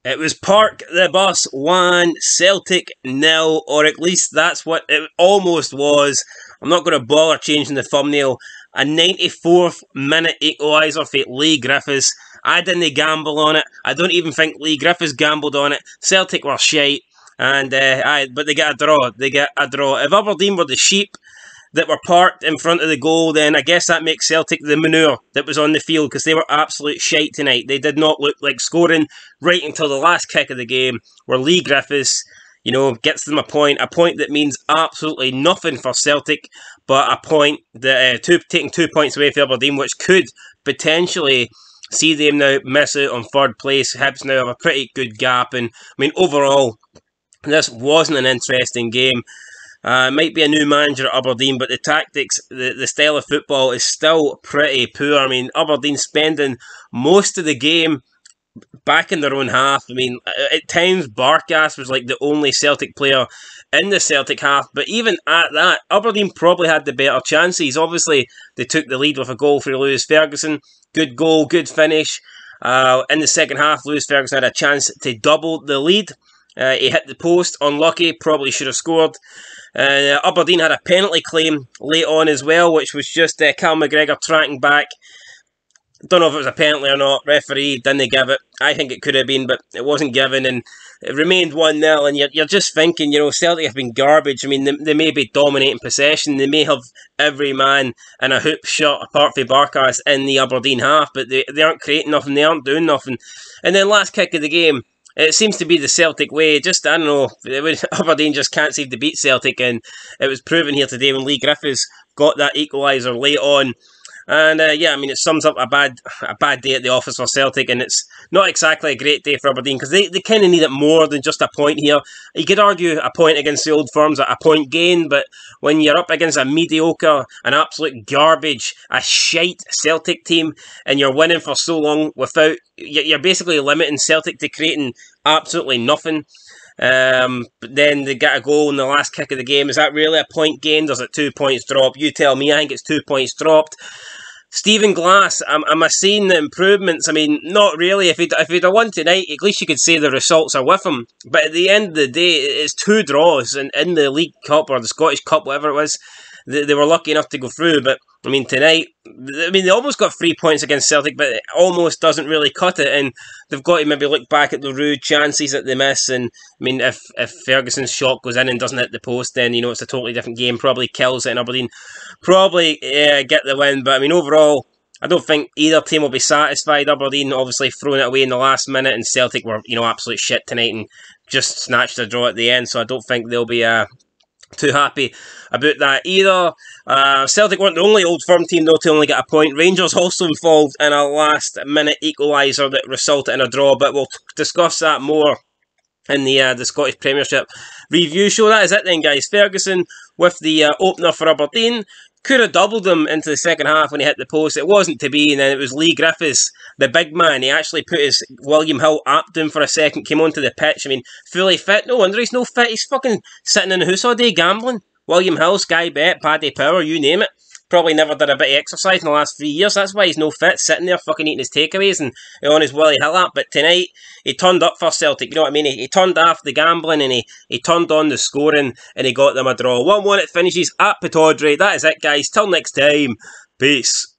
It was Park the Bus 1, Celtic 0, or at least that's what it almost was. I'm not going to bother changing the thumbnail. A 94th minute equaliser for Leigh Griffiths. I didn't gamble on it. I don't even think Leigh Griffiths gambled on it. Celtic were shite, and but they get a draw. They get a draw. If Aberdeen were the sheep that were parked in front of the goal, then I guess that makes Celtic the manure that was on the field, because they were absolute shite tonight. They did not look like scoring right until the last kick of the game, where Leigh Griffiths, you know, gets them a point that means absolutely nothing for Celtic, but a point that taking 2 points away from Aberdeen, which could potentially see them now miss out on third place. Hibs now have a pretty good gap, and I mean, overall, this wasn't an interesting game. It might be a new manager at Aberdeen, but the tactics, the style of football is still pretty poor. I mean, Aberdeen spending most of the game back in their own half. I mean, at times Barkas was like the only Celtic player in the Celtic half, but even at that, Aberdeen probably had the better chances. Obviously, they took the lead with a goal for Lewis Ferguson. Good goal, good finish. In the second half, Lewis Ferguson had a chance to double the lead. He hit the post, unlucky, probably should have scored. Aberdeen had a penalty claim late on as well, which was just Cal McGregor tracking back. Don't know if it was a penalty or not. Referee didn't give it. I think it could have been, but it wasn't given, and it remained 1-0. And you're just thinking, you know, Celtic have been garbage. I mean, they may be dominating possession. They may have every man in a hoop shot apart from Barkas in the Aberdeen half, but they aren't creating nothing. They aren't doing nothing. And then last kick of the game, it seems to be the Celtic way. Just, I don't know, Aberdeen just can't seem to beat Celtic, and it was proven here today when Leigh Griffiths got that equaliser late on. And yeah, I mean, it sums up a bad day at the office for Celtic, and it's not exactly a great day for Aberdeen, because they kind of need it more than just a point here. You could argue a point against the Old Firm's a point gain, but when you're up against a mediocre, an absolute garbage, a shite Celtic team, and you're winning for so long without, you're basically limiting Celtic to creating absolutely nothing. But then they get a goal in the last kick of the game. Is that really a point gained, or is it 2 points dropped? You tell me. I think it's 2 points dropped. Stephen Glass, am I seeing the improvements? I mean, not really. If he'd have won tonight, at least you could say the results are with him. But at the end of the day, it's 2 draws in the League Cup or the Scottish Cup, whatever it was. They were lucky enough to go through, but I mean, tonight, they almost got 3 points against Celtic, but it almost doesn't really cut it, and they've got to maybe look back at the rude chances that they miss. And I mean, if Ferguson's shot goes in and doesn't hit the post, then you know it's a totally different game. Probably kills it, and Aberdeen probably get the win. But I mean, overall, I don't think either team will be satisfied. Aberdeen obviously throwing it away in the last minute, and Celtic were, you know, absolute shit tonight and just snatched a draw at the end. So I don't think they'll be too happy about that either. Celtic weren't the only Old Firm team though to only get a point. Rangers also involved in a last minute equaliser that resulted in a draw, but we'll discuss that more in the Scottish Premiership review show. That is it then, guys. Ferguson with the opener for Aberdeen. Could have doubled him into the second half when he hit the post. It wasn't to be, and then it was Leigh Griffiths, the big man. He actually put his William Hill up down for a second, came onto the pitch. I mean, fully fit. No wonder he's no fit. He's fucking sitting in the house all day gambling. William Hill, Sky Bet, Paddy Power, you name it. Probably never did a bit of exercise in the last 3 years. That's why he's no fit, sitting there fucking eating his takeaways and on his Willie Hill app. But tonight, he turned up for Celtic. You know what I mean? He turned off the gambling and he turned on the scoring and he got them a draw. 1-1 it finishes at Pittodrie. That is it, guys. Till next time. Peace.